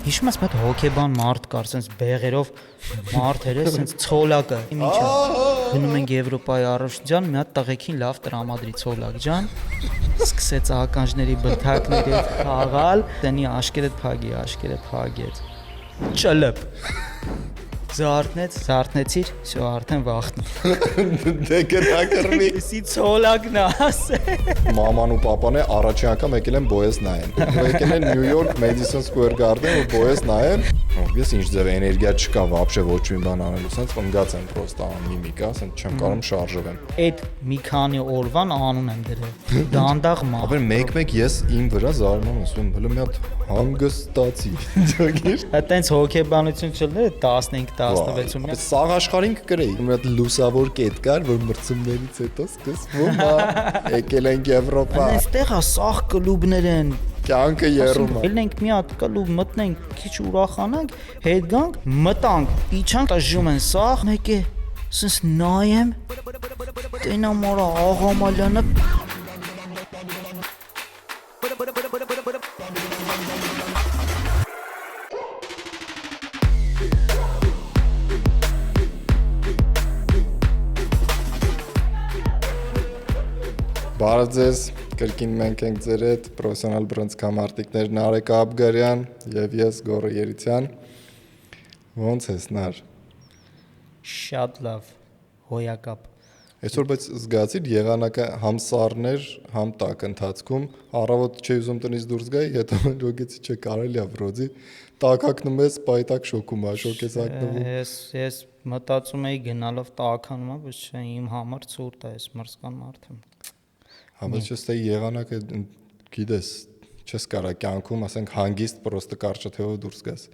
Հիշում ես մոտ հոկեբան մարդ կար, sense բեղերով մարդ էր, sense ցոլակը։ Ինչա։ Գնում ենք Եվրոպայի առողջության, մի հատ տղեկին լավ տրամադրի ցոլակ ջան։ Սկսեց ականջների բլթակների խաղալ, տենի աշկերտ փագեց։ Ճլփ։ Զարթնեցիր, всё, արդեն վախն։ Դե գնակրվի։ Սի ցոլակն ասե։ Մաման ու պապան է առաջի անգամ եկել են Boyes նայեն։ Եկել են New York Madison Square Garden ու Boyes նայեն։ Ես ինչ ձև էներգիա չկա вообще ոչ մի բան անելու, սենց ընկած եմ պրոստա անմիմիկա, սենց չեմ կարող շարժվեմ։ Այդ մի քանի օրվան անուն եմ դրել։ Դանդաղ մա։ Ապա մեկ ես իմ վրա զարմանում եմ, հələ մի հատ հանգստացի։ Ճոգիր։ Այտենց հոկեբանություն չլներ 15-16-ում։ Բայց սաղ աշխարհին կգրեի։ Մի հատ լուսավոր կետ կար, որ մրցումներից հետո սկսվում է եկել են Եվրոպա։ Այստեղ է սաղ կլուբներ են։ Կյանքը երում է։ Ելնենք մի հատ կլուբ մտնենք, քիչ ուրախանանք, հետ գանք, մտանք, իջանք, տժում են սաղ, մեկ է, սենց նայեմ, տենա մորա Աղամալյանը։ Բարև ձեզ, կրկին մենք ենք ձեր հետ, պրոֆեսիոնալ բռնցքամարտիկներ Նարեկ Աբգարյան եւ ես Գոռ Երիցյան։ Ոնց ես Նար։ Շատ լավ, հոյակապ։ Այսօր բայց զգացիր եղանակը համ սառներ, համ տաք ընթացքում, առավոտ չի ուզում տնից դուրս գայի, հետո լոգեցի չէ կարելի է վրոձի, տակակնում ես, պայտակ շոկում է, շոկ ես ակնվում։ Ես մտածում էի գնալով տականում, բայց չէ, իմ համար ցուրտ է, ես մրսկան մարդ եմ։ Համաձայն ես թե եղանակը գիտես, չես կարա կյանքում, ասենք հանգիստ պրոստը կարճաթեով դուրս գաս։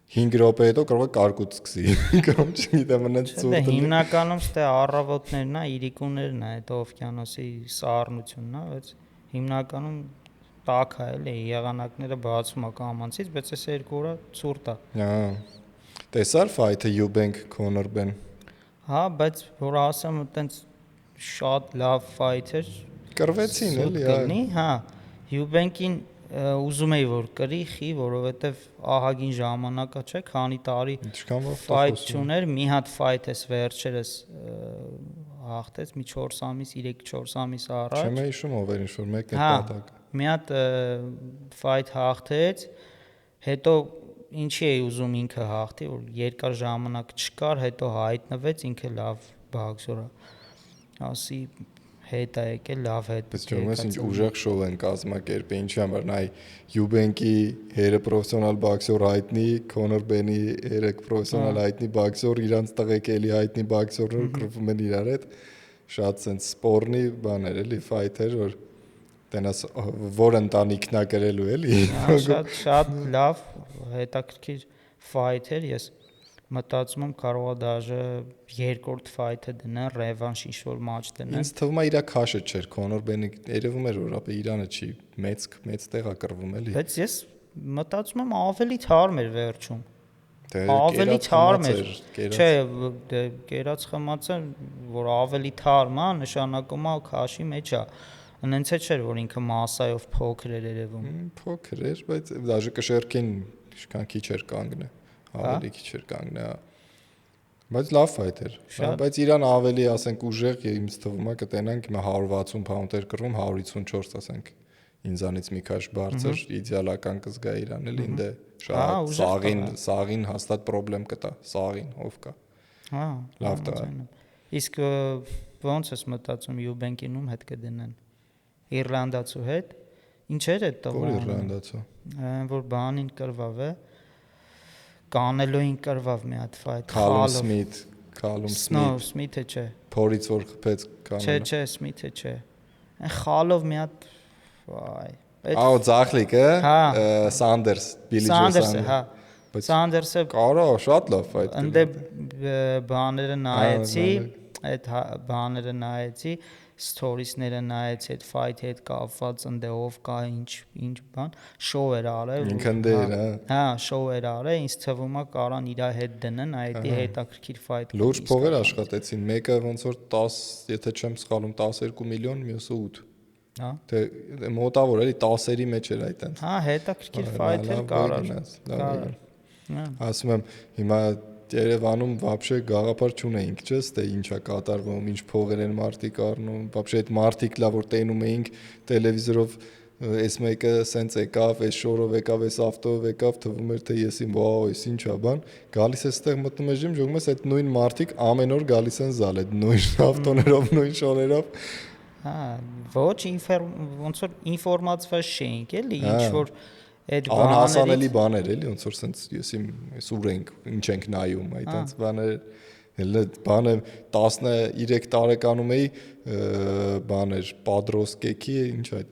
5 րոպե հետո կարող է կարկուտ սկսի։ Կամ չգիտեմ, այնց ցուրտ։ Դե հիմնականում ստե առավոտներն է, իրիկուներն է, այդ օվկիանոսի սառնությունն է, բայց հիմնականում տաք է, էլի եղանակները բացում է կամանցից, բայց այս 2 օրը ցուրտ է։ Հա։ Տեսար ֆայթը Eubank Conor Ben։ Հա, բայց որ ասեմ, այտենց շատ լավ ֆայթ էր։ Կրվեցին էլի, հա։ Eubank-ին ուզում էի որ կրի, որովհետև ահագին ժամանակա չէ, քանի տարի ֆայթ չուներ, մի հատ ֆայթ էս վերջերս հաղթեց, մի 4 ամիս, 3-4 ամիս առաջ։ Չեմ հիշում ով էր ինչ-որ մեկն է պատակ։ Մի հատ ֆայթ հաղթեց, հետո ինչի էի ուզում ինքը հաղթի, որ երկար ժամանակ չկար, հետո հայտնվեց ինքը լավ բոքսեր է։ Ասի հետ է եկել, լավ հետ։ Բայց ճիշտ ինչ ուժեղ շոու են կազմակերպել, ինչի համար նայ Eubank-ի հերը պրոֆեսիոնալ բոքսեր հայտնի, Conor Ben-ի հերը պրոֆեսիոնալ հայտնի բոքսեր, իրանց տղեկ էլի հայտնի բոքսերներ կրվում են իրար հետ։ Շատ sense սպորնի բաներ էլի, ֆայթեր, որ տենաս որ ընտանիքն է գրելու էլի։ Շատ լավ, հետաքրքիր ֆայթ էր, ես մտածում եմ կարող է դաժե երկրորդ ֆայթը դնեն, ռևանշ ինչ-որ մաչ դնեն։ Ինձ թվում է իրա քաշը չէր, Conor Ben-ը երևում էր որ ապա Իրանը չի մեծ տեղ է կռվում էլի։ Բայց ես մտածում եմ ավելի թարմ էր վերջում։ Դե ավելի թարմ էր։ կերած։ Չէ, կերած խմացը, որ ավելի թարմ է, նշանակում է քաշի մեջ է։ Այնց է չէր, որ ինքը մասայով փոքր էր երևում։ Փոքր էր, բայց դաժե կշերքին ինչքան քիչ էր կանգնե։ Ավելի քիչ էր կանգնա։ Բայց լավ ֆայթ էր։ Բայց իրան ավելի, ասենք, ուժեղ ինձ թվում է կտենանք հիմա 160 փաունդ էր կռվում, 154, ասենք, ինձանից մի քիչ բարձր, իդեալական կզգա իրան էլի, ինձ շատ սաղին հաստատ խնդրեմ կտա, սաղին ով կա։ Հա, լավ տա։ Իսկ ոնց ես մտածում Eubank-ին ում հետ կդնեն։ Իռլանդացու հետ։ Ինչ էր այդ տղան։ Որ իռլանդացու։ Որ բանին կրվավ է։ Կանելոին կրվավ մի հատ ֆայթ։ Callum Smith-ը չէ։ Փորից որ խփեց Կանելո։ Չէ, Smith-ը չէ։ Այն խալով մի հատ վայ։ Ահա Ձախլիկը, Սանդերս, Բիլի Ջո Սանդերսը, հա։ Սանդերսը կարո շատ լավ ֆայթ։ Ընդ բաները նայեցի, այդ բաները նայեցի, stories-ները նայեցի, այդ ֆայթի հետ կապված ընդեով կա ինչ բան, շոու էր արել։ Ինքն դեր, հա, շոու էր արել, ինձ թվում է կարան իր հետ դնեն, այդի հետաքրքիր ֆայթ։ Լուրջ փողեր աշխատեցին, մեկը ոնց որ 10, եթե չեմ սխալվում, 12 միլիոն, մյուսը 8։ Հա։ Թե մոտավոր էլի 10-երի մեջ էր այդտենց։ Հա, հետաքրքիր ֆայթեր կարար։ Ասում եմ, հիմա Երևանում вообще գաղափար չունեինք, չէ՞, թե ինչա կատարվում, ինչ փողեր են մարդիկ առնում, вообще այդ մարդիկ լավ որ տենում էինք տելևիզորով, այս մեկը սենց եկավ, այս շորով եկավ, այս ավտոյով եկավ, թվում էր թե եսին վաու, այս ինչա բան, գալիս է ստեղ մտնում ես ջիմ, ժողում ես այդ նույն մարդիկ ամեն օր գալիս են զալ, այդ նույն ավտոներով, նույն շորերով։ Հա, ոչ ոնց որ ինֆորմացված չէինք, էլի, ինչ որ այդ անհասանելի բաներ էլի, ոնց որ սենց եսի սուր ենք, ինչ ենք նայում, այդտենց բաներ, հələ բանը 13 տարեկանում էի, բաներ, Պատրոսկեքի, ինչ այդ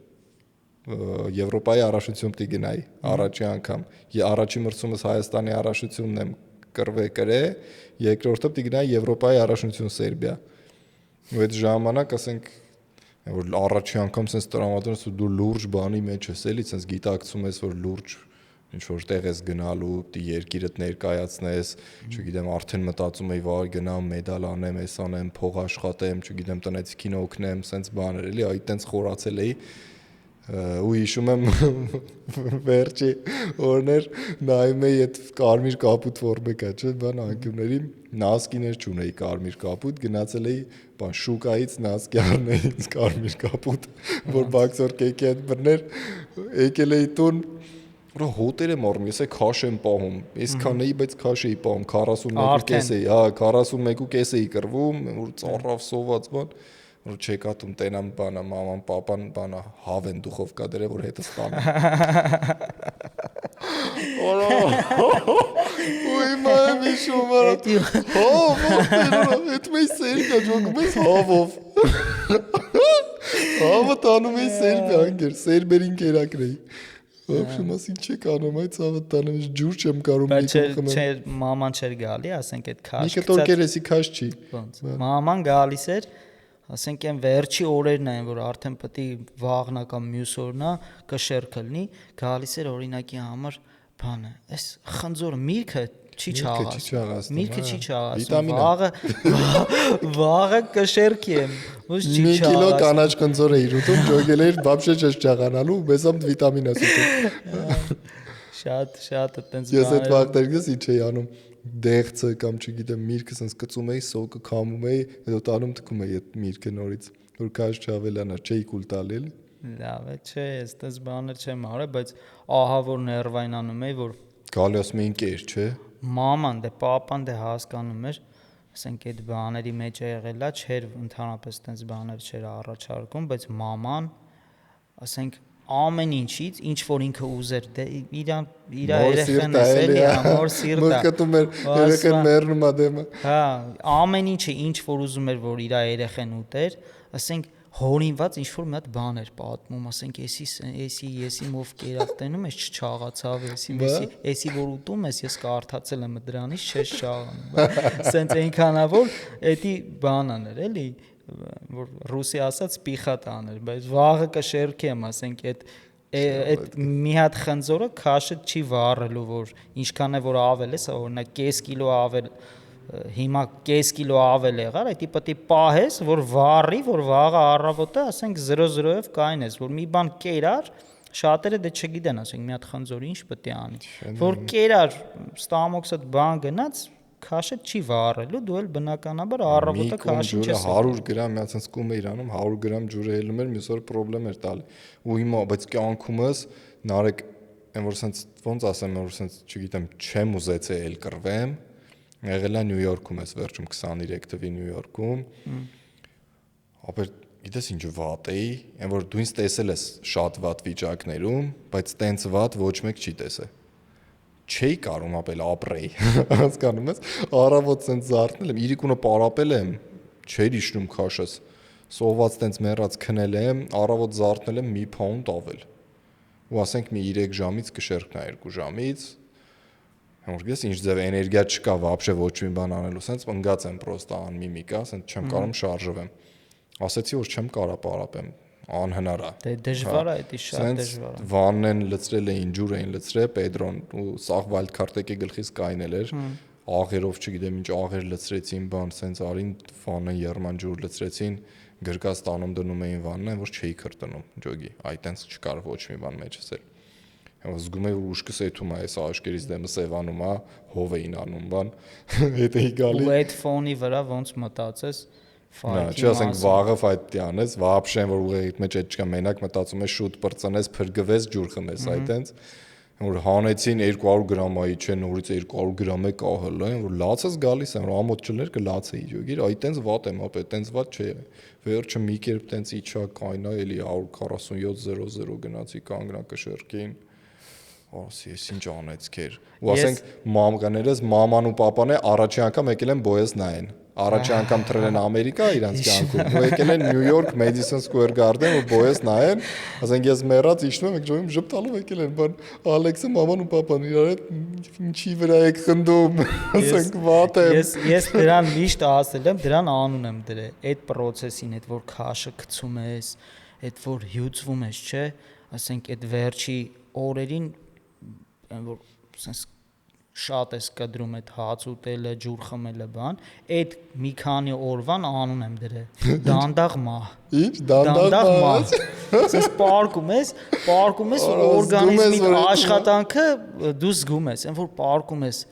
Եվրոպայի առաջություն պիտի գնայի, առաջի անգամ։ Առաջի մրցումս Հայաստանի առաջությունն եմ կրե, երկրորդը պիտի գնայի Եվրոպայի առաջություն Սերբիա։ Ու այդ ժամանակ, ասենք, որ առաջի անգամ sense տրամադրես ու դու լուրջ բանի մեջ ես էլի, sense գիտակցում ես, որ լուրջ ինչ որ տեղ ես գնալու, դի երկիրդ ներկայացնես, չգիտեմ, արդեն մտածում եի, վայ գնամ, մեդալ անեմ, էս անեմ, փող աշխատեմ, չգիտեմ, տնեցիկին օգնեմ, sense բաներ էլի, այդտենց խորացել էի։ Ու հիշում եմ վերջի օրներ նայում էի այդ կարմիր կապուտ ֆորմեկա, չէ՞, բան անկյունների նասկիներ չունեի կարմիր կապուտ, գնացել էի բան շուկայից նասկի առնեի կարմիր կապուտ, որ բաքսոր կեքի հետ բռներ, եկել էի տուն, որ հոտեր եմ առնում, ես է քաշ եմ պահում, այսքան էի, բայց քաշ էի պահում, 41.5 էի, հա, 41.5 էի կրվում, որ ծառավ սոված բան որ չեկատում տենամ բանա մաման պապան բանա հավեն դուխովկա դրե որ հետը ստանա Ոյ մայ շոմար այդ մեծ սերկա ջոգում ես հավով հավը տանում ես սերբիա անգեր սերբերին կերակրեի Ոբշեմ ասին չեք անում այդ ցավը տանում ես ջուր չեմ կարում միկում չէ մաման չէր գալի ասենք այդ քաշ մի կտոր կերեսի քաշ չի մաման գալիս էր ասենք այն վերջի օրերն են որ արդեն պետք է վաղնա կամ մյուս օրնա կշեռ կլինի գալիս էր օրինակի համար բանը այս խնձորը միրգը չի չաղաս միրգը չի չաղաս վաղը կշեռքի եմ ոչ չի չաղաս 1 կիլո կանաչ խնձոր էի ուտում ջոգել էի բաբշե չես չաղանալու մեզամ վիտամին ես ուտում շատ այտենց ես այդ վաղտերից ինչ էի անում դեղցը կամ չգիտեմ միրգը sense կծում էի սոկը քամում էի հետո տանում թքում էի այդ միրգը նորից որ քաշ չավելանա չէի կուլ տալի էլի լավ է չէ այդպես բաներ չեմ արել բայց ահա որ ներվայնանում էի որ գալի ասում էին կեր չէ մաման դե papan դե հասկանում էր ասենք այդ բաների մեջ եղելա չէր ընդհանրապես այդպես բաներ չէր առաջարկում բայց մաման ասենք ամեն ինչից ինչ որ ինքը ուզեր դե իր երեխան էլի ամոր սիրտա մկտում էր երեխան մեռնում ա դեմը հա ամեն ինչը ինչ որ ուզում էր որ իր երեխան ուտեր ասենք հորինված ինչ որ մի հատ բան էր պատմում ասենք էսի մով կերավ տենում ես չչաղացավ էսի որ ուտում ես ես կարդացել եմ դրանից չես չաղանում սենց այնքանավոր էդի բանան էր էլի որ ռուսի ասած պիխատ աներ բայց վաղը կշերքեմ ասենք այդ մի հատ խնձորը քաշը չի վառելու որ ինչքան է որ ավել է օրինակ կես կիլո ավել հիմա կես կիլո ավել եղար այդի պետք է պահես որ վառի որ վաղը առավոտը ասենք 0-0-ով կայնես որ մի բան կերար շատերը դե չգիտեն ասենք մի հատ խնձորի ինչ պետք է անի որ կերար ստամոքսը բան գնաց քաշը չի վառելու դու էլ բնականաբար առավոտը քաշին չես 100 գրամ միացած կում է իրանում 100 գրամ ջուրը հելնում էր մյուս օր խնդրեմ էր տալի ու հիմա բայց կյանքումս նարեկ այն որ sense ոնց ասեմ որ sense չգիտեմ չեմ ուզեցել էլ կռվեմ եղելա Նյու Յորքում ես վերջում 23 թվականի Նյու Յորքում ապա գիտես ինչ վատ էի այն որ դու ինձ տեսել ես շատ վատ վիճակներում բայց տենց վատ ոչ մեկ չի տեսել չէի կարում ապել ապրեի հասկանում ես առավոտ sense զարթնել եմ իրիկունը պարապել եմ չէր իշնում քաշս սոված տենց մեռած քնել եմ առավոտ զարթնել եմ մի փաունդ ավել ու ասենք մի 3 ժամից կշերքնա 2 ժամից որ ես ինչ ձև էներգիա չկա вообще ոչ մի բան անելու sense ընկած եմ պրոստա անմիմիկա sense չեմ կարում շարժվեմ ասեցի որ չեմ կարա պարապեմ անհնար է դե դժվար է դա շատ դժվար է վանն են լցրել էին ջուր էին լցրել Պետրոն ու սաղ վալդ քարտեկի գլխից կայնել էր աղերով չգիտեմ ինչ աղեր լցրեցին, բան, սենց արին վանը երման ջուր լցրեցին, գրկած տանում դնում էին վաննը, որ չէի քրտնում ջոգի, այտենց չկար ոչ մի բան մեջս էլ։ Զգում եմ որ ուշքս էթում է, այս աշկերից դեմը սևանում է, հով էին անում բան, հետ էի գալի։ Ու այդ ֆոնի վրա ոնց մտածես Չի ասենք վաղը ֆայթի անես, վաբշեն որ ուղեղիդ մեջ այդ չկա, մենակ մտածում ես շուտ բրծնես, փրկվես, ջուր խմես, այտենց որ հանեցին 200 գրամայի, չէ, նորից 200 գրամ է կահել, որ լացս գալիս եմ, որ ամոթ չլներ կլացեի ջոգիր, այտենց վատ եմ, ապա այտենց վատ չէ։ Վերջը մի կերպ տենց իջա կայնա, էլի 147.00 գնացի կանգնա կշերկին։ Ասի, ես ինչ անեցքեր։ Ու ասենք մամկաներս, մաման ու պապան է առաջի անգամ եկել են բոյես նայեն։ Առաջի անգամ թռել են Ամերիկա իրանց կյանքում։ Ու եկել են Նյու Յորք Madison Square Garden ու բոյես նայեն։ Ասենք ես մեռած իջնում եմ, ջոյում ժպտալով եկել են, բան Ալեքսը, մաման ու պապան իրար հետ ինչի վրա եք խնդում։ Ասենք վատ եմ։ Ես դրան միշտ ասել եմ, դրան անուն եմ դրել։ Այդ process-ին, այդ որ քաշը գցում ես, այդ որ հյուծվում ես, չէ, ասենք այդ վերջի օրերին որ sense շատ ես կդրում այդ հաց ուտելը, ջուր խմելը բան, այդ մի քանի օրվան անուն եմ դրել։ Դանդաղ մահ։ Ինչ դանդաղ մահ։ Sense պարկում ես, որ օրգանիզմի աշխատանքը դու զգում ես, այն որ պարկում ես,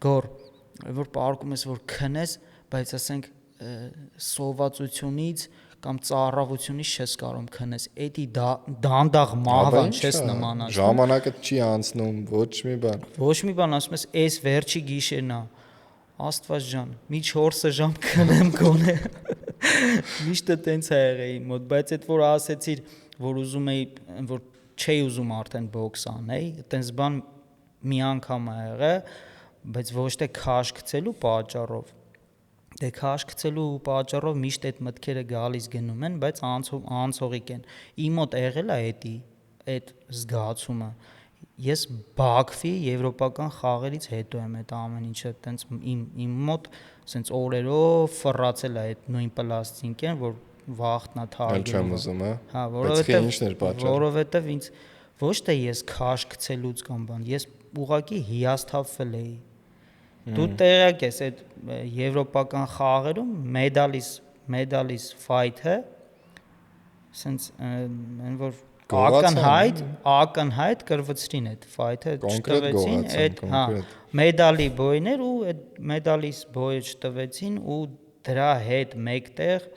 գոր, որ պարկում ես, որ քնես, բայց ասենք սովածությունից կամ ծառավությունից չես կարող քնես, էդի դանդաղ մահվան չես նմանացնում։ Ժամանակը չի անցնում, ոչ մի բան։ Ոչ մի բան, ասում ես, այս վերջի գիշերն է։ Աստված ջան, մի 4 ժամ քնեմ գոնե։ Միշտ տենց է եղել իմ մոտ, բայց այդ որ ասեցիր, որ ուզում էի, որ չէի ուզում արդեն բոքս անեի, տենց բան մի անգամ ա եղել, բայց ոչ թե քաշ գցելու պատճառով։ Դե քաշ գցելու պատճառով միշտ այդ մտքերը գալիս գնում են, բայց անցողիկ են։ Իմ մոտ եղել է այդ զգացումը։ Ես Բաքվի եվրոպական խաղերից հետո եմ այդ ամեն ինչը տենց իմ մոտ սենց օրերով ֆռացել է այդ նույն պլաստինկեն, որ վախտնա թարգում։ Հա, որովհետև ինձ ոչ թե ես քաշ գցելուց կամ բան, ես ուղղակի հիասթափվել էի։ Դու տեղյակ ես այդ եվրոպական խաղերում մեդալիս fight-ը sense այն որ ակնհայտ կրվցրին այդ fight-ը չտվեցին այդ հա մեդալի բոյներ ու այդ մեդալիս բոյը չտվեցին ու դրա հետ մեկտեղ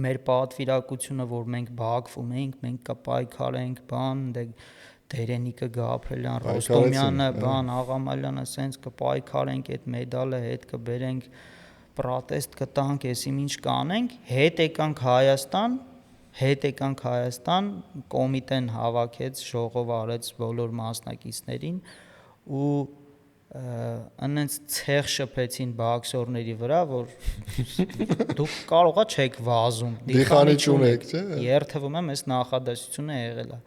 մեր պատվիրակությունը որ մենք Բաքվում էինք մենք կպայքար ենք բան Տերենիկը Գաբրելյան, Ռոստոմյանը, բան Աղամալյանը, սենց կպայքարենք այդ մեդալը հետ կբերենք, պրոտեստ կտանք, եսիմ ինչ կանենք, հետ եկանք Հայաստան, կոմիտեն հավաքեց, ժողով արեց բոլոր մասնակիցներին ու անենց ցեղ շփեցին բոքսորների վրա, որ դուք կարողա չեք վազում, դիխանի չունեք, չէ՞։ Երթվում եմ, այս նախադասությունը եղել է։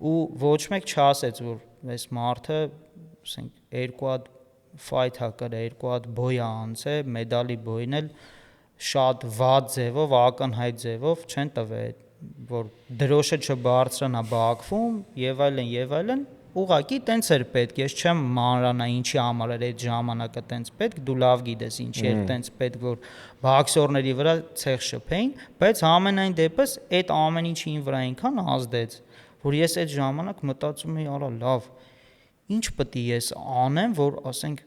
Ու ոչ մեկ չասեց որ այս մարդը ասենք երկու հատ fight հակար երկու հատ բոյ անցե մեդալի բոյն էլ շատ վատ ձևով ակնհայտ ձևով չեն տվել որ դրոշը չբարձրանա Բաքվում եւ այլն ուղղակի տենց էր պետք ես չեմ մանրանա ինչի համար էր այդ ժամանակը տենց պետք դու լավ գիտես ինչի էր տենց պետք որ բոքսորների վրա ցեղ շփեին բայց ամենայն դեպս այդ ամեն ինչի ին վրա այնքան ազդեց որ ես այդ ժամանակ մտածում էի, արա լավ, ինչ պետք է ես անեմ, որ ասենք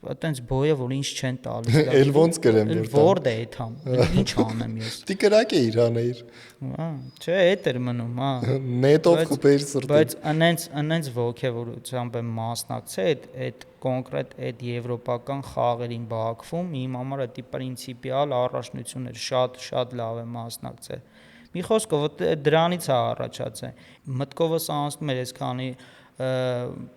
այտենց բոյը, որ ինչ չեն տալիս։ Էլ ոնց կրեմ որ դա է թամ։ Ինչ անեմ ես։ Դի կրակ է իրանեիր։ Հա, չէ, այդ էր մնում, հա։ Նետով խփեիր սրտին։ Բայց անենց ոգևորությամբ եմ մասնակցել այդ կոնկրետ այդ եվրոպական խաղերին Բաքվում, իմ համար դա պրինցիպիալ առաջնություն էր, շատ լավ եմ մասնակցել։ Մի խոսքով դրանից է առաջացել։ Մտքովս անցնում էր այսքանի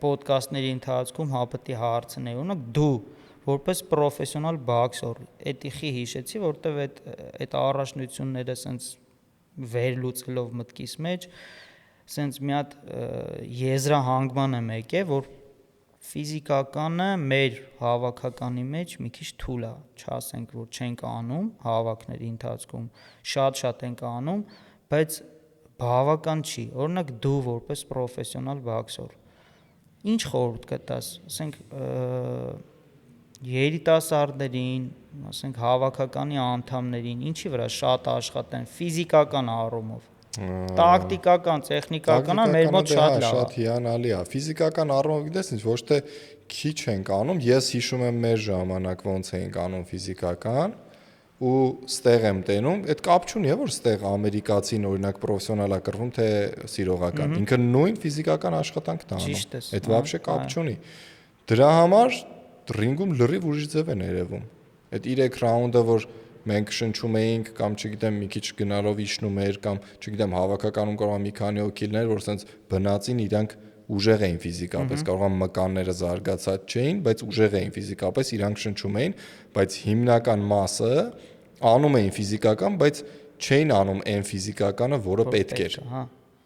պոդքասթների ընթացքում հապետի հարցն է, օրինակ դու որպես պրոֆեսիոնալ բոքսոր, էտիխի հիշեցի, որտեվ այդ առաջնությունները սենց վերլուծելով մտքիս մեջ, սենց մի հատ եզրահանգման եմ եկել, որ ֆիզիկականը մեր հավաքականի մեջ մի քիչ թույլ է, չասենք որ չենք անում հավաքների ընթացքում, շատ ենք անում, բայց բավական չի։ Օրինակ դու որպես պրոֆեսիոնալ բոքսոր, ինչ խորհուրդ կտաս, ասենք երիտասարդներին, ասենք հավաքականի անդամներին, ինչի վրա շատ աշխատեն ֆիզիկական առումով։ Տակտիկական, տեխնիկական մեր մոտ շատ լավ է։ Շատ հիանալի է։ Ֆիզիկական առումով գիտես ինչ, ոչ թե քիչ ենք անում, ես հիշում եմ մեր ժամանակ ոնց էինք անում ֆիզիկական ու ստեղ եմ տենում, այդ կապ չունի, որ ստեղ ամերիկացին օրինակ պրոֆեսիոնալ է կռվում, թե սիրողական։ Ինքը նույն ֆիզիկական աշխատանքն է անում։ Այդ вообще կապ չունի։ Դրա համար ռինգում լրիվ ուրիշ ձև են երևում։ Այդ 3 ռաունդը, որ մենք շնչում էինք կամ չգիտեմ մի քիչ գնալով իջնում էր կամ չգիտեմ հավաքականում կարող է մի քանի հոգի լիներ, որ ասենց բնածին իրանք ուժեղ էին ֆիզիկապես, կարող է մկանները զարգացած չէին, բայց ուժեղ էին ֆիզիկապես, իրանք շնչում էին, բայց հիմնական մասը անում էին ֆիզիկական, բայց չէին անում այն ֆիզիկականը, որը պետք էր։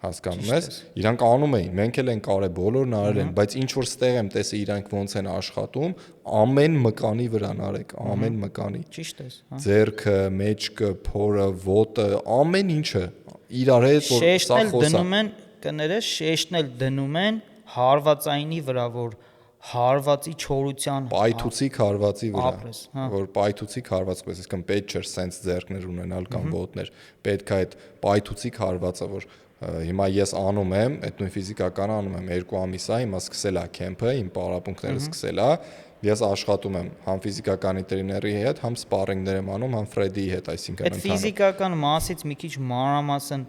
Հասկանում ես, իրանք անում էին, մենք էլ ենք արել, բոլորն արել են, բայց ինչ որ ստեղ եմ տեսել իրանք ոնց են աշխատում, ամեն մկանի վրա արեք, ամեն մկանի։ Ճիշտ է, ձեռքը, մեջքը, փորը, ոտը, ամեն ինչը իրար հետ որ սա խոսա։ Կներես, շեշտն էլ դնում են հարվածայինի վրա, որ հարվածի չորության պայթուցիկ հարվածի վրա, որ պայթուցիկ հարվածպես, այսինքն պետք չէր սենց ձեռքներ ունենալ կամ ոտներ, պետք է այդ պայթուցիկ հարվածը, որ հիմա ես անում եմ, այդ նույն ֆիզիկական անում եմ 2 ամիս է, հիմա սկսել է քեմփը, իմ պարապմունքները սկսել է, ես աշխատում եմ համ ֆիզիկականի տրեյների հետ, համ սպարինգներ եմ անում, համ Ֆրեդիի հետ, այսինքն այդ ֆիզիկական մասից մի քիչ մանրամասն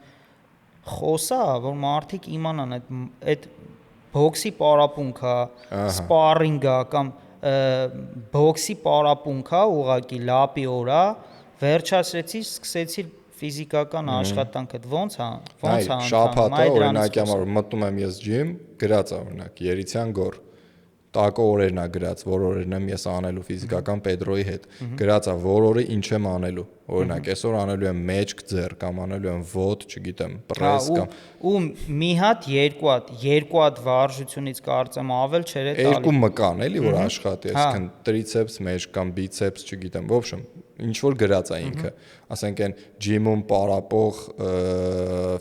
խոսա, որ մարդիկ իմանան այդ բոքսի պարապմունքը, սպարինգը կամ բոքսի պարապմունքը ուղղակի լապի օրա վերջացրեցի, սկսեցի ֆիզիկական աշխատանքը ոնց է շաբաթը օրինակ համար մտնում եմ ես ջիմ, գրած է օրինակ Երիցյան գոր տակո օրերն է գրած, որ օրերն եմ ես անելու ֆիզիկական Պետրոյի հետ։ Գրած է, որ օրը ինչ եմ անելու։ Օրինակ, այսօր անելու եմ մեջք ձեռ կամ անելու եմ ոտ, չգիտեմ, պրես կամ ու մի հատ, երկու հատ վարժությունից կարծեմ ավել չէր է տալի։ 2 մկան էլի որ աշխատի, այսինքն տրիցեպս, մեջք կամ բիցեպս, չգիտեմ, в общем, ինչ որ գրած է ինքը։ Ասենք այն ջիմում պարապող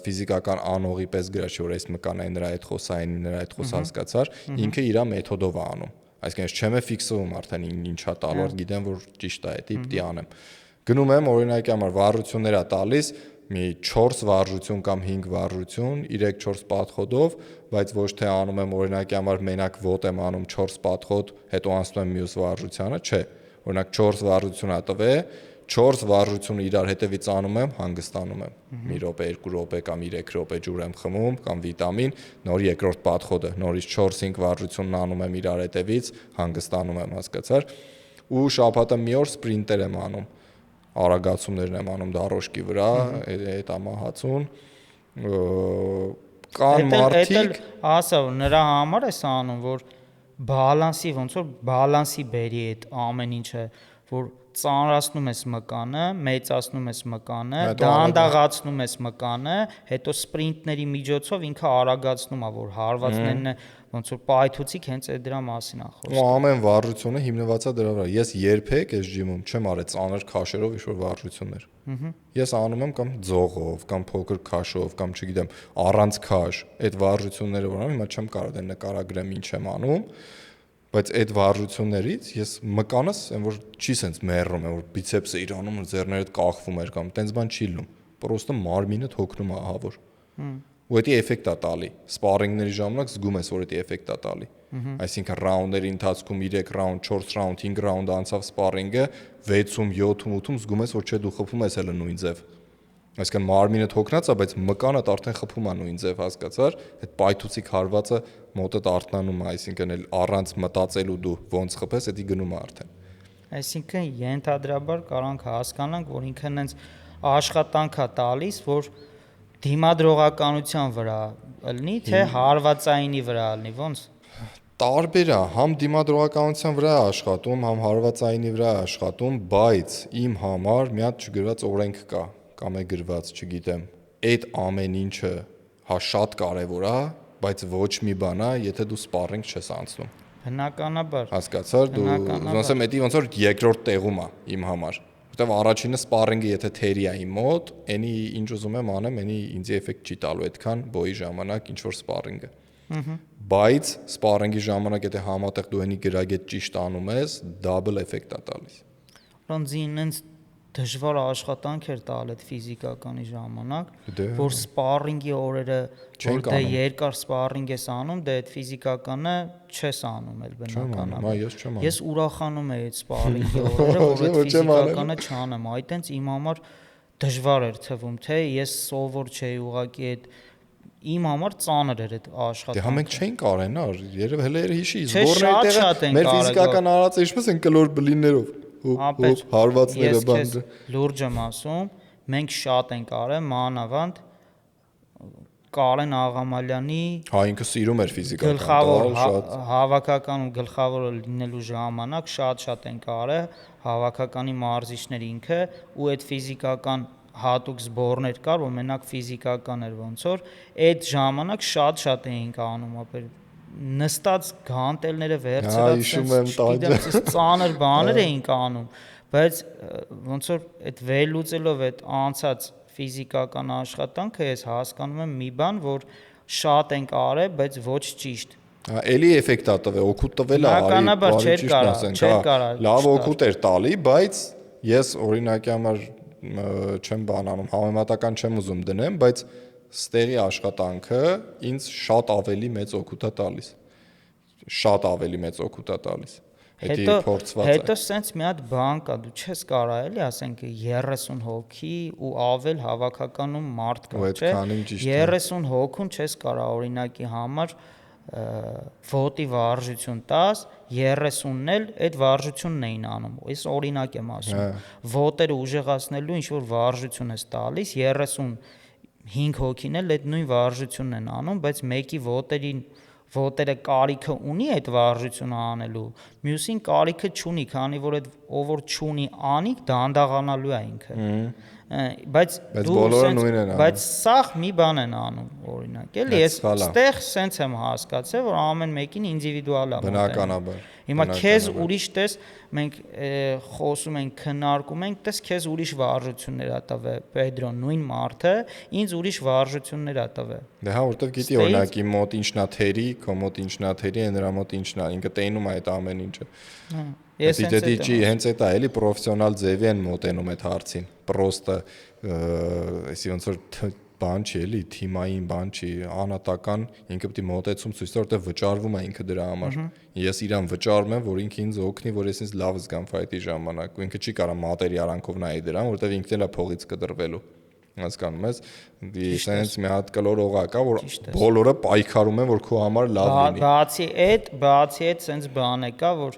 ֆիզիկական անողի պես գրած չէ, որ այս մկանը նրա այդ խոսային, նրա այդ խոս հասկացար, ինքը իր մեթոդով է անում։ Այսինքն ես չեմ ֆիքսվում արդեն ինչա տալու, գիտեմ որ ճիշտ է, դա պիտի անեմ։ Գնում եմ օրինակի համար վարժություններ է տալիս, մի 4 վարժություն կամ 5 վարժություն 3-4 պատխոդով, բայց ոչ թե անում եմ օրինակի համար մենակ ոտ եմ անում 4 պատխոդ, հետո անցնում եմ մյուս վարժությանը, չէ։ Օրինակ 4 վարժություն ա տվել, 4 վարժությունը իրար հետևից անում եմ, հանգստանում եմ։ Մի րոպե, 2 րոպե կամ 3 րոպե ջուր եմ խմում կամ վիտամին, նոր երկրորդ պատխոդը, նորից 4-5 վարժությունն անում եմ իրար հետևից, հանգստանում եմ, հասկացար։ Ու շաբաթը մի օր սպրինտեր եմ անում, արագացումներն եմ անում դարոշկի վրա, այդ ամահացուն, կան մարդիկ, ասա նրա համար է անում, որ բալանսի ոնց որ բալանսի բերի այդ ամեն ինչը, որ ծանրացնում ես մկանը, մեծացնում ես մկանը, դանդաղացնում ես մկանը, հետո սպրինտների միջոցով ինքը արագացնում է, որ հարվածներն ոնց որ պայթուցիկ հենց այդ դրա մասին է խոսքը։ Ու ամեն վարժությունը հիմնված է դրա վրա։ Ես երբեք այս ջիմում չեմ արել ծանր քաշերով ինչ-որ վարժություններ։ Ես անում եմ կամ ձողով, կամ փոքր քաշով, կամ չգիտեմ, առանց քաշ։ Այդ վարժությունները որ անում, հիմա չեմ կարող դե նկարագրեմ ինչ եմ անում, բայց այդ վարժություններից ես մկանս այն որ չի սենց մեռում, որ բիցեպսը իր անում, ձեռներդ կախվում էր կամ տենց բան չի լինում։ Պրոստը մարմինդ հոգնում է ահավոր։ Ու դա էֆեկտ է տալի։ Սպարինգների ժամանակ զգում ես, որ դա էֆեկտ է տալի։ Այսինքն ռաունդերի ընթացքում 3 ռաունդ, 4 ռաունդ, 5 ռաունդ անցավ սպարինգը, 6-ում, 7-ում, 8-ում զգում ես, որ չէ դու խփում ես հələ նույն ձև։ Այսինքն մարմինդ հոգնած է, բայց մկանդ արդեն խփում է նույն ձև, հասկացար։ Այդ պայթուցիկ հարվածը մոտդ արթնանում է, այսինքն էլ առանց մտածելու դու ոնց խփես, դա գնում է արդեն։ Այսինքն ենթադրաբար կարանք հասկանանք, որ ինքն հենց աշխատանք է տալիս, որ դիմադրողականության վրա լինի, թե հարվածայինի վրա լինի, ոնց։ Տարբեր է, համ դիմադրողականության վրա է աշխատում, համ հարվածայինի վրա է աշխատում, բայց իմ համար մի հատ չգրված օրենք կա, կամ է գրված, չգիտեմ, այդ ամեն ինչը հա շատ կարևոր է, բայց ոչ մի բան է, եթե դու սպարինգ չես անցնում։ Բնականաբար։ Հասկացար, դու ասեմ, դա ոնց որ երկրորդ տեղում է իմ համար։ Որտեվ առաջինը սպարինգը եթե թերի է իմ մոտ, այնի ինչ ուզում եմ անեմ, այնի ինձ էֆեկտ չի տալու այդքան բոյի ժամանակ ինչ որ սպարինգը։ Բայց սպարինգի ժամանակ եթե համատեղ դու այնի գրագետ ճիշտ անում ես, double էֆեկտ է տալիս։ Ոնց ինձ դժվար աշխատանք էր տալ այդ ֆիզիկականի ժամանակ, որ սպարինգի օրերը որ դե երկար սպարինգ ես անում, դե այդ ֆիզիկականը չես անում էլ բնականաբար։ Ես ուրախանում եի այդ սպարինգի օրերը, որ այդ ֆիզիկականը չանեմ, այտենց իմ համար դժվար էր թվում, թե ես սովոր չէի ուղղակի այդ իմ համար ծանր էր այդ աշխատանքը։ Դե մենք չենք արեն, երբ հենց հիշի, զբորներ տեղը մեր ֆիզիկական արածը ինչպես են կլոր բլիններով։ Հարվածները բանը լուրջ եմ ասում, մենք շատ ենք արել, մանավանդ Կարեն Աղամալյանի ինքը սիրում էր ֆիզիկական գլխավոր հավաքականում գլխավորը լինելու ժամանակ շատ ենք արել հավաքականի մարզիչներ ինքը ու այդ ֆիզիկական հատուկ զբորներ կար, որ մենակ ֆիզիկական էր ոնց որ այդ ժամանակ շատ էինք անում, ապեր նստած գանտելները վերցրած ծանր բաներ էինք անում, բայց ոնց որ այդ վերլուծելով այդ անցած ֆիզիկական աշխատանքը ես հասկանում եմ մի բան, որ շատ ենք արել, բայց ոչ ճիշտ։ Էլի էֆեկտ է տվել, օգուտ տվել է, բնականաբար չէր կարա։ Լավ օգուտ էր տալի, բայց ես օրինակի համար չեմ բանանում, համեմատական չեմ ուզում դնեմ, բայց ստեղի աշխատանքը ինձ շատ ավելի մեծ օգուտ է տալիս։ Շատ ավելի մեծ օգուտ է տալիս։ Հետո սենց մի հատ բան կա, դու չես կարա էլի, ասենք 30 հոգի ու ավել հավաքականում մարդ կա, չէ՞։ 30 հոգուն չես կարա օրինակի համար ոտի վարժություն տաս, 30-ն էլ այդ վարժությունն էին անում։ Ես օրինակ եմ ասում։ Ոտերը ուժեղացնելու ինչ որ վարժություն ես տալիս, 35 հոգին էլ այդ նույն վարժությունն են անում, բայց մեկի ոտերը կարիքը ունի այդ վարժությունը անելու, մյուսին կարիքը չունի, քանի որ այդ ով որ չունի անի դանդաղանալու է ինքը։ Բայց բոլորը նույնն են անում։ Բայց սաղ մի բան են անում, օրինակ, էլի ես ստեղ սենց եմ հասկացել, որ ամեն մեկին ինդիվիդուալ է։ Բնականաբար։ Հիմա քեզ ուրիշ տես, մենք խոսում ենք, քննարկում ենք, տես քեզ ուրիշ վարժություններ ա տվել, Պետրոն նույն մարդը, ինձ ուրիշ վարժություններ ա տվել։ Դե հա, որտեվ գիտի օրինակ իմ մոտ ինչն է թերի, քո մոտ ինչն է թերի, նրա մոտ ինչն է, ինքը տենում է այդ ամեն ինչը։ Դե հենց այդ է, էլի պրոֆեսիոնալ ձևի են մոտենում այդ հարցին։ Պրոստը, այսի ոնց որ բան չի էլի, թիմային բան չի, անհատական ինքը պետք է մոտեցում ցույց տա, որտեղ վճարվում է ինքը դրա համար։ Ես իրան վճարում եմ, որ ինքը ինձ օգնի, որ ես ինձ լավ զգամ ֆայթի ժամանակ, ու ինքը չի կարող մատերիալանքով նայի դրան, որտեղ ինքն էլ է փողից կդրվելու։ Հասկանում ես, դից մի հատ կլոր օղակ կա, որ բոլորը պայքարում են, որ քո համար լավ լինի։ Բացի այդ սենց բան է կա, որ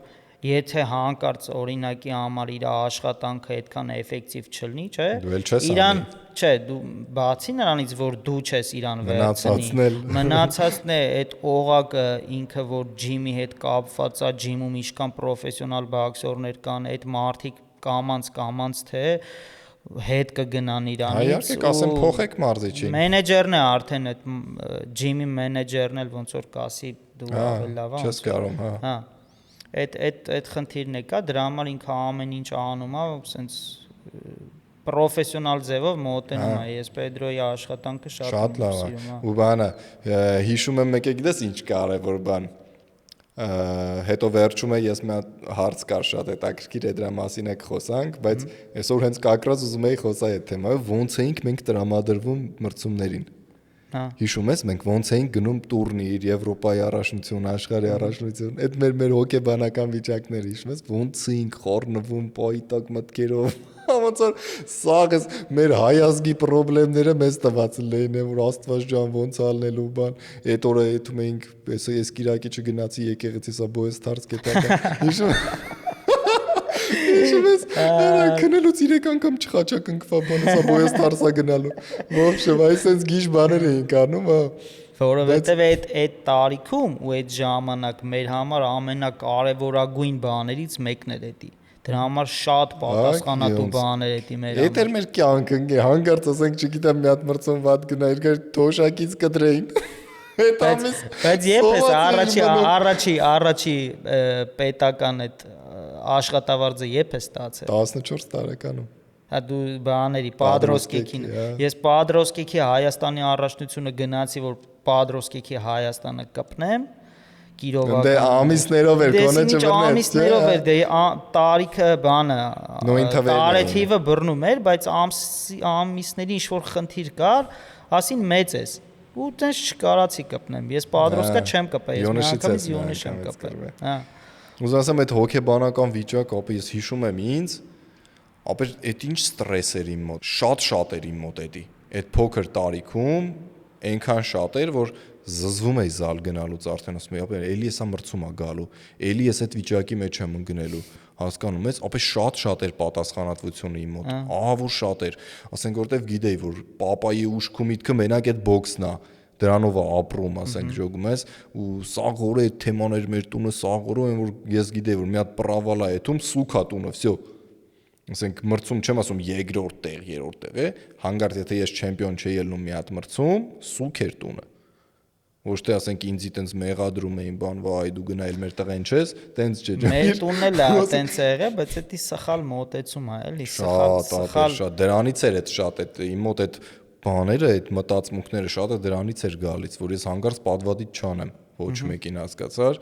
եթե հանկարծ օրինակի համար իր աշխատանքը այդքան էֆեկտիվ չլինի, չէ։ Դու էլ չես իրան, չէ, դու բացի նրանից, որ դու չես իրան վերցնի, մնացածն է այդ օղակը ինքը, որ ջիմի հետ կապված է, ջիմում ինչքան պրոֆեսիոնալ բոքսորներ կան, այդ մարդիկ կամանց թե հետ կգնան իրանից։ Իհարկե կասեմ փոխեք մարզիչին։ Մենեջերն է արդեն այդ ջիմի մենեջերն էլ ոնց որ կասի դու ավելի լավ ես կարում, հա։ Այդ խնդիրն է կա, դրա համար ինքը ամեն ինչ անում է, սենց պրոֆեսիոնալ ձևով մոտենում է, ես Պետրոյի աշխատանքը շատ լավ է։ Ու բանը հիշում եմ եկեք գիտես ինչ կարևոր բան։ Հետո վերջում է ես մի հարց կար շատ հետաքրքիր է դրա մասին եք խոսանք, բայց այսօր հենց կակրած ուզում էի խոսալ այդ թեմայով, ոնց էինք մենք տրամադրվում մրցումներին։ Հիշում ես մենք ոնց էինք գնում տուրնիր, Եվրոպայի առաջնություն, աշխարհի առաջնություն, այդ մեր հոգեբանական վիճակները հիշում ես, ոնց էինք խառնվում պայտակ մտքերով, ոնց որ սաղս մեր հայազգի խնդիրները մեզ տված լինեն, որ Աստված ջան ոնց ալնելու բան, այդ օրը եթում էինք, ես Կիրակի չգնացի եկեղեցի սա բոյս դարձ կետակա, հիշում ես, քնելուց 3 անգամ չխաչակ ընկվա բանը, սա բոյս դարձա գնալու, ոբշև, այսպես գիժ բաներ էինք անում, որովհետև այդ տարիքում ու այդ ժամանակ մեր համար ամենակարևորագույն բաներից մեկն էր էդի։ Դրա համար շատ պատասխանատու բաներ էդի մեր համար։ Էդ էր մեր կյանքը, հանգարց ասենք, չգիտեմ, մի հատ մրցում վատ գնա, երկար թոշակից կտրեին։ Բայց եփ ես առաջի պետական այդ աշխատավարձը եփ է ստացել 14 տարեկանում։ Հա դու բաների Պադրոսկեքին։ Ես Պադրոսկեքի Հայաստանի առաջնությունը գնացի, որ Պադրոսկեքի Հայաստանը կպնեմ Կիրովական Դե ամիսներով էր կոնը չբռնեց։ Ամիսներով էր, դե տարիքը բանը տարեթիվը բռնում էր, բայց ամիսների ինչ որ խնդիր կար, ասին մեծ ես։ Ու տենց չկարացի կպնեմ։ Ես Պադրոսկա չեմ կպել, ես միանգամից Յոնիշ եմ կպել։ Հա։ Ուզում ասեմ այդ հոգեբանական վիճակը, ապա ես հիշում եմ ինձ, ապա այդ ինչ ստրես էր իմ մոտ, շատ էր իմ մոտ էդի։ Այդ փոքր տարիքում այնքան շատ էր, որ զզվում էի զալ գնալուց արդեն ասում էի, ապա էլի էսա մրցում է գալու, էլի ես այդ վիճակի մեջ եմ ընկնելու, հասկանում ես, ապա շատ էր պատասխանատվությունը իմ մոտ, ահա որ շատ էր, ասենք որտեվ գիտեի, որ պապայի ուշքի միտքը մենակ այդ բոքսն է, դրանով է ապրում, ասենք ժողում ես, ու սաղ օրը այդ թեման էր մեր տունը, սաղ օրը այն որ ես գիտեի, որ մի հատ պրավալ է եթում, սուք է տունը, վсё։ Ասենք մրցում չեմ ասում երկրորդ տեղ, երրորդ տեղ է, հանգարտ եթե ես չեմպիոն չէի ելնում մի հատ մրցում, սուք էր տունը։ Ոչ թե ասենք ինձի տենց մեղադրում էին բան, վայ դու գնայել մեր տղեն չես, տենց չէ։ Մեր տունն էլ է տենց է եղել, բայց դա սխալ մոտեցում է, էլի սխալ դրանից էր այդ շատ այդ իմ մոտ այդ բաները, այդ մտածմունքները շատը դրանից էր գալիս, որ ես հանգարց պատվադից չանեմ, ոչ մեկին հասկացար,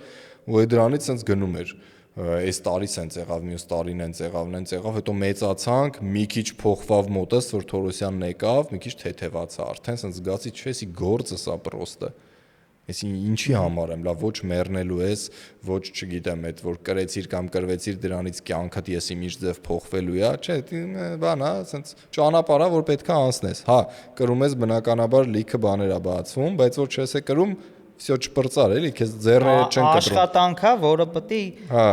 ու այդ դրանից sense գնում էր։ Այս տարի sense եղավ, մյուս տարին հենց եղավ, հետո մեծացանք, մի քիչ փոխվավ մոտս, որ Թորոսյանն եկավ, մի քիչ թեթևացա, արդեն sense զգացի, չէ, էսի գործը սա պրոստը։ Ես ինչի համար եմ, լավ ոչ մեռնելու ես, ոչ չգիտեմ, այդ որ կրեցիր կամ կրվեցիր դրանից կյանքդ ես իմիջ ձև փոխվելու է, չէ, բան է, ասենց ճանապարհա որ պետքա անցնես։ Հա, կրում ես բնականաբար լիքը բաներ է բացվում, բայց որ չես է կրում, всё չպրծար էլի, քեզ ձեռները չեն կտրում։ Աշխատանքա, որը պետք է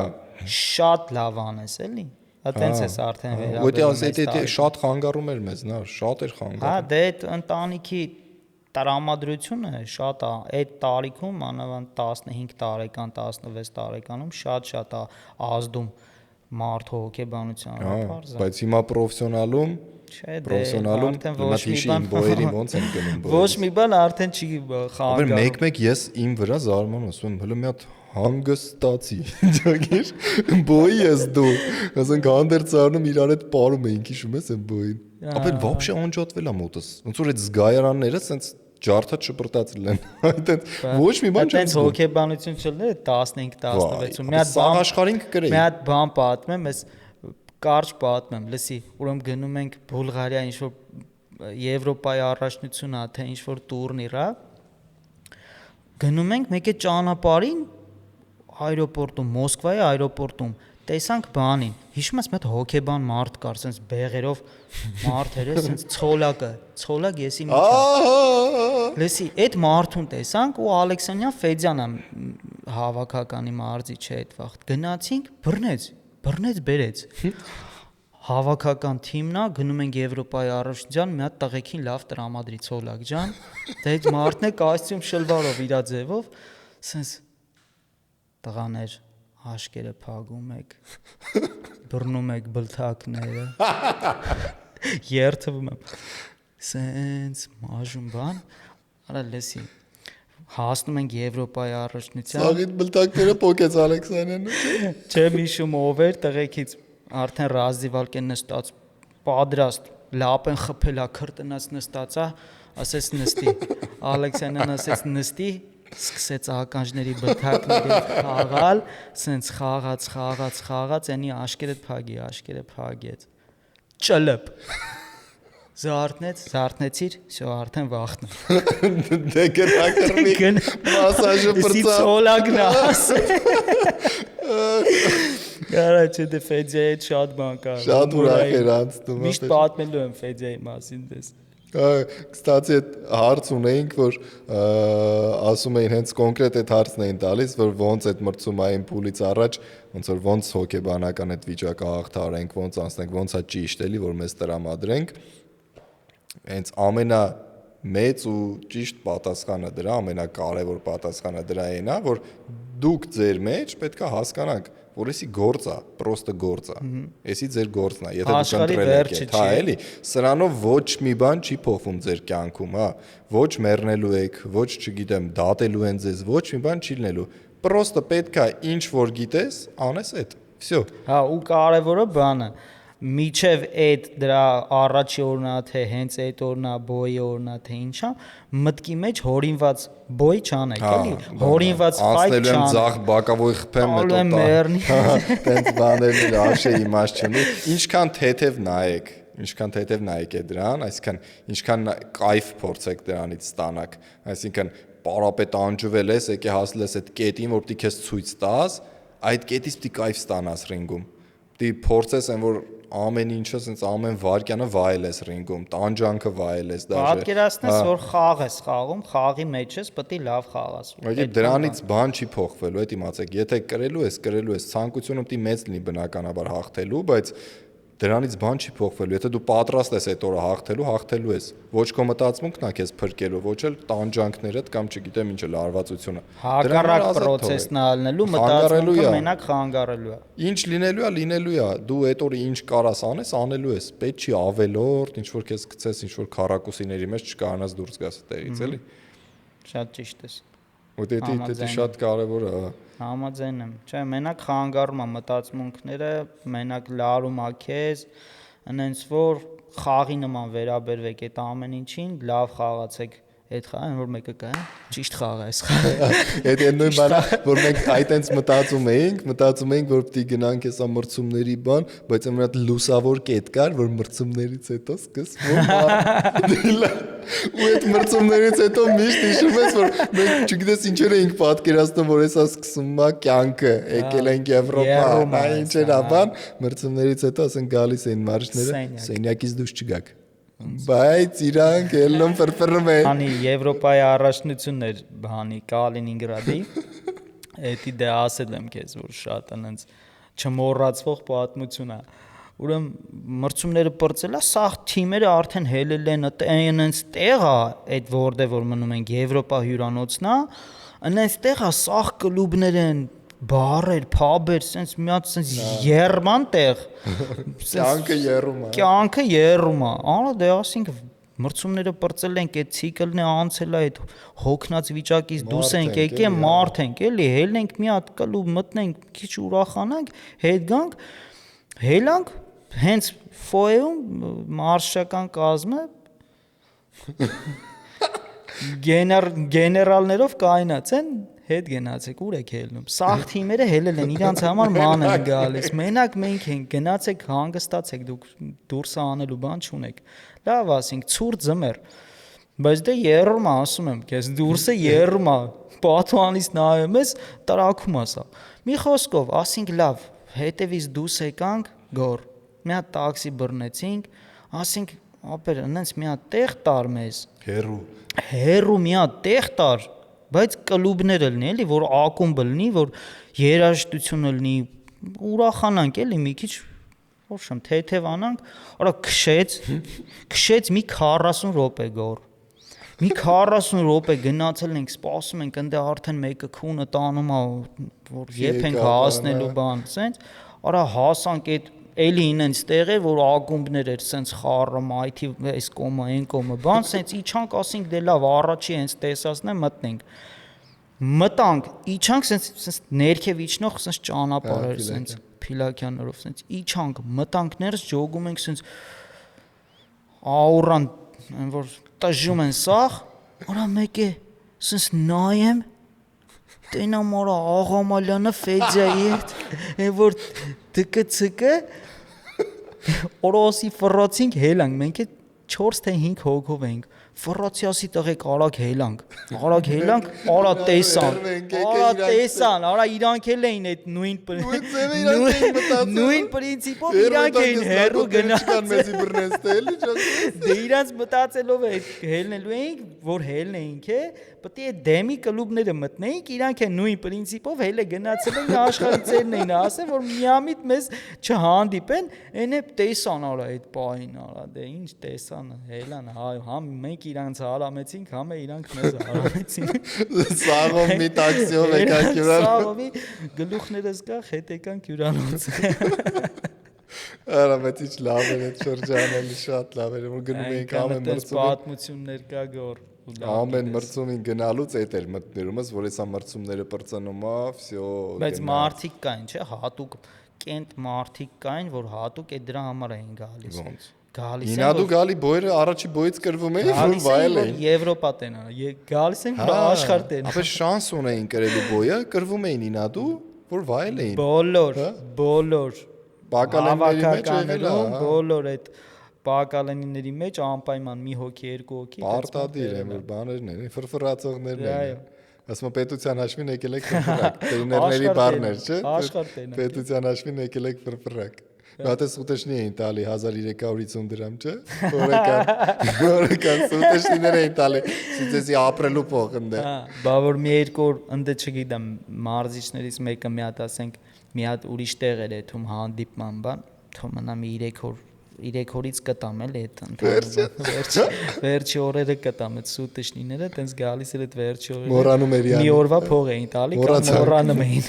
շատ լավ անես, էլի։ Հա տենց էս արդեն վերաբերում։ Դա շատ խանգարում էր մեզ, նա շատ էր խանգարում։ Հա, դե այդ ընտանիքի տրամադրությունը շատ է, այդ տարիքում, մանավանդ 15 տարեկան, 16 տարեկանում շատ է ազդում մարդ հոգեբանության հարցը։ Բայց հիմա պրոֆեսիոնալում արդեն ոչ մի բան բոյերի ոնց են գնում։ Ոչ մի բան արդեն չի խանգարում։ Բայց մեկ ես իմ վրա զարմանում եմ, հələ մի հատ հանգստացի, ճոգիր, բոյի ես դու, ասենք հանդերձ առնում իրար հետ պարում էինք, հիշում ես այն բոյին։ Ապա вообще անջատվել է մոտս։ Ոնց որ այդ զգայարանները սենց ջարդա չպրտածել են։ Այդտենց ոչ մի բան չեմ զգում։ Հոգեբանություն չլներ 15-16-ում։ Մի հատ բան աշխարհին կգրեի։ Մի հատ բան պատմեմ, ես կարճ պատմեմ, լսի, ուրեմն գնում ենք Բուլղարիա, ինչ որ Եվրոպայի առաջնություն է, թե ինչ որ տուրնիր է։ Գնում ենք մեկ է ճանապարհին այրոպորտում, Մոսկվայի այրոպորտում տեսանք բանին։ Հիշում ես մի հատ հոկեբան մարդ կար, sense բեղերով մարդ էր, sense ցոլակ եսի միջա։ Լսի, այդ մարդուն տեսանք ու Ալեքսանյան Ֆեդյանը հավաքականի մարզի չէ այդ վաղ։ Գնացինք, բռնեց բերեց։ Հավաքական թիմն է, գնում ենք Եվրոպայի առաջնության, մի հատ տղեկին լավ տրամադրի ցոլակ ջան։ Դա այդ մարդն է կոստյում շլվարով իր ձևով, sense տղաներ աշկերը փագում եք, բռնում եք բլթակները, երթվում եմ, սենց մաժում բան, արա լեսի, հասնում ենք Եվրոպայի առաջնության։ Սաղիտ բլթակները պոկեց Ալեքսանյանը։ Չեմ հիշում ով էր, տղեկից արդեն ռազիվալկ են նստած, պատրաստ, լապ են խփելա, քրտնած նստածա, ասես նստի, Ալեքսանյան ասես նստի, սկսեց ականջների բթակների խաղալ, սենց խաղաց, անի աշկերը փագեց, ճլպ, զարթնեցիր, всё արդեն վախն Դե գնա մասաժը պրծա Սոլակն ասե Գարաչը դե Ֆեդյայի շատ բան կա Շատ ուրախ էր անցնում Միշտ պատմելու եմ Ֆեդյայի մասին դες Կստացի այդ հարց ունեինք, որ ասում էին հենց կոնկրետ այդ հարցն էին տալիս, որ ոնց այդ մրցումային փուլից առաջ, ոնց հոգեբանական այդ վիճակը հաղթարենք, ոնց անցնենք, ոնց է ճիշտ էլի, որ մեզ տրամադրենք։ Հենց ամենամեծ ու ճիշտ պատասխանը դրա, ամենակարևոր պատասխանը դրա այն է, որ դուք ձեր մեջ պետք է հասկանաք, որ էսի գործ է, պրոստը գործ է։ Էսի ձեր գործն է, եթե դուք ընտրել եք, հա, էլի, սրանով ոչ մի բան չի փոխվում ձեր կյանքում, հա։ Ոչ մեռնելու եք, ոչ, չգիտեմ, դատելու են ձեզ, ոչ մի բան չի լինելու։ Պրոստը պետք է ինչ որ գիտես, անես այդ։ Всё։ Հա, ու կարևորը բանը Միջև այդ դրա առաջի օրնա թե հենց այդ օրնա բոյի օրնա թե ինչա մտքի մեջ հորինված բոյ չանեք էլի հորինված ֆայթ չանեք անցնելու եմ ձախ բակավոյ խփեմ տենց բաներ աշե իմաստ չունի ինչքան թեթև նայեք է դրան այսինքն ինչքան կայֆ փորձեք դրանից ստանաք այսինքն պարապետ անջվել ես եկե հասել ես այդ կետին որ պիտի քեզ ցույց տաս այդ կետից պիտի կայֆ ստանաս ռինգում պիտի փորձես այն որ ամեն ինչը sense ամեն վարքյանը վայել ես ռինգում, տանջանքը վայել ես դաժե։ Պատկերացնես որ խաղ ես խաղում, խաղի մեջ ես, պետք է լավ խաղաս։ Բայց դրանից բան չի փոխվելու, այդ իմացեք, եթե կրելու ես, ցանկությունը պետք է մեծ լինի բնականաբար հաղթելու, բայց դրանից բան չի փոխվելու։ Եթե դու պատրաստ ես այդ օրը հաղթելու ես։ Ոչ քո մտածմունքն է քեզ փրկելու, ոչ էլ տանջանքներդ կամ չգիտեմ ինչ էլ արվածությունը։ Հակառակ process-ն է ալնելու, մտածմունքը մենակ խանգարելու է։ Ինչ լինելու է։ Դու այդ օրը ինչ կարաս անես, անելու ես։ Պետք չի ավելորդ, ինչ որ քեզ գցես, ինչ որ քարակուսիների մեջ չկարողանաս դուրս գաս այդտեղից, էլի։ Շատ ճիշտ ես։ Դա շատ կարևոր է։ Համաձայն եմ։ Չէ, մենակ խանգարում է մտածմունքները, մենակ լարում է քեզ, այնց որ խաղի նման վերաբերվեք այդ ամեն ինչին, լավ խաղացեք այդ խաղը, որ մեկը կա, ճիշտ խաղ է այս խաղը։ Այդ նույն բանը, որ մենք այտենց մտածում էինք, որ պիտի գնանք հեսա մրցումների բան, բայց ամենա լուսավոր կետ կար, որ մրցումներից հետո սկսվում է։ Ու այդ մրցումներից հետո միշտ հիշում ես, որ մենք չգիտես ինչեր էինք պատկերացնում, որ հեսա սկսում է կյանքը, եկել ենք Եվրոպա, ինչեր է բան, մրցումներից հետո ասեն գալիս էին մարշները, սենյակից դուրս չգաք։ Բայց իրանք ելնում ֆրֆրում են։ Հանի Եվրոպայի առաջնությունն էր բանի Կալինինգրադի։ Էդի դե ասել եմ քեզ որ շատ այնց չմոռացվող պատմություն է։ Ուրեմն մրցումները բրծելա, սաղ թիմերը արդեն հելել են, այնց տեղ է այդ որտեղ որ մնում ենք Եվրոպա հյուրանոցն է, այնց տեղ է սաղ կլուբներ են բարեր, փաբեր, sense մի հատ sense երման տեղ։ Կյանքը երում է։ Արա դե ասենք մրցումները բրծել ենք, այդ ցիկլն է անցել է, այդ հոգնած վիճակից դուրս ենք եկել, մարդ ենք, էլի, հելնենք մի հատ կլուբ մտնենք, քիչ ուրախանանք, հետ գանք, հելանք, հենց ֆոեում մարշական կազմը գեներալներով կայնած են հետ գնացեք ուր եք հելնում սաղ թիմերը հելել են իրանց համար ման են գալիս մենակ մենք ենք գնացեք հանգստացեք դուք դուրս անելու բան չունեք լավ ասենք ցուրտ ձմեր բայց դե երրում է ասում եմ քեզ դուրսը երրում է պատուանից նայում ես տրակում է սա մի խոսքով ասենք լավ հետևից դուրս եկանք գոր մի հատ տաքսի բռնեցինք ասենք ապեր այնց մի հատ տեղ տար մեզ հերու մի հատ տեղ տար բայց կլուբներ լինի էլի որ ակումբ լինի որ երաժշտություն լինի ուրախանանք էլի մի քիչ ոչմ թեթև անանք արա քշեց մի 40 րոպե գոր մի 40 րոպե գնացել ենք սպասում ենք ընդ արդեն մեկը քունը տանում է որ երբ ենք հասնելու բան սենց արա հասանք այդ էլի ինենց տեղ է որ ակումբներ էր սենց խառը մայթի այս կոմը այն կոմը բան սենց իջանք ասենք դե լավ առաջի հենց տեսածն է մտանք իջանք սենց ներքև իջնող սենց ճանապարհ էր սենց փիլակյաններով սենց իջանք մտանք ներս ջոգում ենք սենց աուրան որ տժում են սաղ արա մեկ է սենց նայեմ տենամ արա Աղամալյանը Ֆեդյայի հետ այն որ դկցկը օրոսի ֆռոցինք հելանք մենք 4 թե 5 հոգով ենք ֆռոցի ասի տղեկ արագ հելանք արա տեսան արա իրանք էլ էին այդ նույն պրինցիպով իրանք էին հերու գնացան մեզի բռնես տելի դե իրանք մտածելով է հելնելու էինք որ հելնեինք է պետք է դեմի կլուբները մտնեինք իրանք են նույն պրինցիպով հելը գնացել են աշխարհի ծերն էին ասել որ միամիտ մեզ չհանդիպեն այն է տեսան արա այդ պահին արա դե ինչ տեսան հելան համ մենք իրանք հարամեցինք համ է իրանք մեզ հարամեցին սաղով մի տաքսիով եկանք հյուրանոց սաղովի գլուխներս կա հետ եկանք հյուրանոց Արա բայց ինչ լավ էր այդ շրջանը շատ լավ էր որ գնում էինք ամեն մրցումին պատմություններ կա գոր ամեն մրցումին գնալուց էդ էր մտներումս որ հեսա մրցումները բրծնում է վсё բայց մարդիկ կային չէ հատուկ կենտ մարդիկ կային, որ հատուկ է դրա համար էին գալիս։ Ոնց։ Գալիս են Ինադու գալի բոյերը առաջի բոյից կրվում էին, որ վայել էին։ Եվրոպա տենան, գալիս են որ աշխարհ տենան։ Ապա շանս ունեին կրելու բոյը, կրվում էին ինադու, որ վայել էին։ Բոլոր Բակալենների մեջ եղել է, բոլոր այդ բակալենիների մեջ անպայման մի հոգի, երկու հոգի։ Պարտադիր է, որ բաներն են, ֆրֆրացողներն են։ Ասում պետության հաշվին եկել եք ֆրֆրակ, տրեներների բառներ, չէ՞։ Աշխարհ տենան։ Պետության հաշվին եկել եք ֆրֆրակ։ Մատը սուտեշնի էին տալի 1350 դրամ, չէ՞։ Որական սուտեշիներ էին տալի, սուտեսի ապրելու փող ընդ։ Բա որ մի երկու օր ընդ չգիտեմ, մարզիչներից մեկը մի հատ ասենք, մի հատ ուրիշ տեղ էր էթում հանդիպման բան, թող մնա մի 3 օրից կտամ էլ այդ ընդհանրապես վերջի օրերը կտամ այդ սուտեշնիները, տենց գալիս էր այդ վերջի օրերը։ Մոռանում էր մի օրվա փող էին տալի կամ մոռանում էին։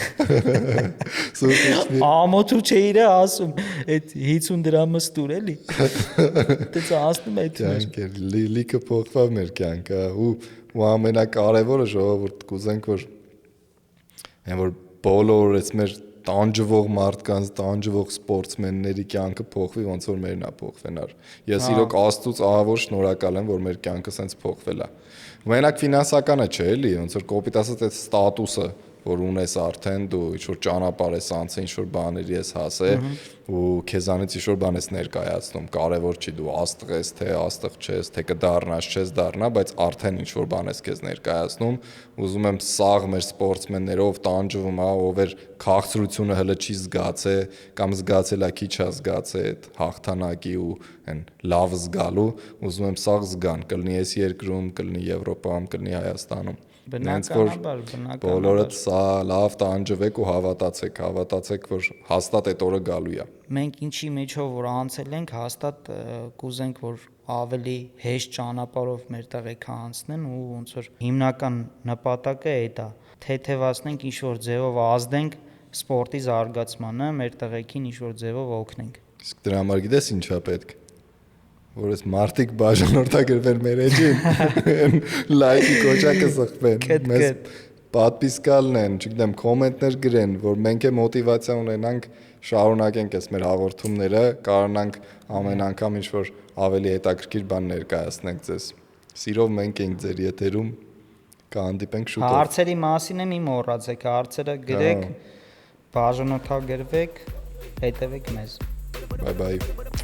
Սուտեշնի Ամոթու չէիր ասում, այդ 50 դրամը ստուր էլի։ Դից ասնում է այդ լիքը փոխվավ մեր կյանքը ու ամենակարևորը ժողովուրդ կուզենք որ բոլոր այս մեր տանջվող մարդկանց, տանջվող սպորտսմենների կյանքը փոխվի, ոնց որ մերն է փոխվենար։ Ես իրոք Աստծուց ահավոր շնորհակալ եմ, որ մեր կյանքը սենց փոխվել է։ Մենակ ֆինանսականը չէ, էլի, ոնց որ կոպիտ ասած այդ ստատուսը, որ ունես արդեն դու ինչ-որ ճանապարհ ես անցել, ինչ-որ բաների ես հասել ու քեզանից ինչ-որ բան ես ներկայացնում, կարևոր չի դու աստղ ես, թե աստղ չես, թե կդառնաս, չես դառնա, բայց արդեն ինչ-որ բան ես քեզ ներկայացնում, ուզում եմ սաղ մեր սպորտսմեններով տանջվում, ով էր քաղցրությունը հələ չի զգացել կամ զգացել է քիչ է զգացել այդ հաղթանակի ու այն լավ զգալու, ուզում եմ սաղ զգան, կլինի այս երկրում, կլինի Եվրոպայում, կլինի Հայաստանում։ Բնականաբար բոլորդ սա լավ տանջվեք ու հավատացեք, որ հաստատ այդ օրը գալու է։ Մենք ինչի մեջով որ անցել ենք, հաստատ կուզենք, որ ավելի հեշտ ճանապարհով մեր տեղեքը անցնեն ու ոնց որ հիմնական նպատակը է դա, թեթևացնենք ինչ-որ ձևով ազդենք սպորտի զարգացմանը, մեր տեղեքին ինչ-որ ձևով օգնենք։ Իսկ դրա համար գիտես ինչա պետք։ Որ այս մարտիկ բաժանորդագրվեն մեր էջին, լայքի կոճակը սխվեն, մեզ պատպիսկալն են, չգիտեմ, կոմենտներ գրեն, որ մենք է մոտիվացիա ունենանք, շարունակենք այս մեր հաղորդումները, կարողանանք ամեն անգամ ինչ-որ ավելի հետաքրքիր բան ներկայացնենք ձեզ։ Սիրով մենք ենք ձեր եթերում, կհանդիպենք շուտով։ Հարցերի մասին մի մոռացեք, հարցերը գրեք, բաժանորդագրվեք, հետևեք մեզ։ Bye bye.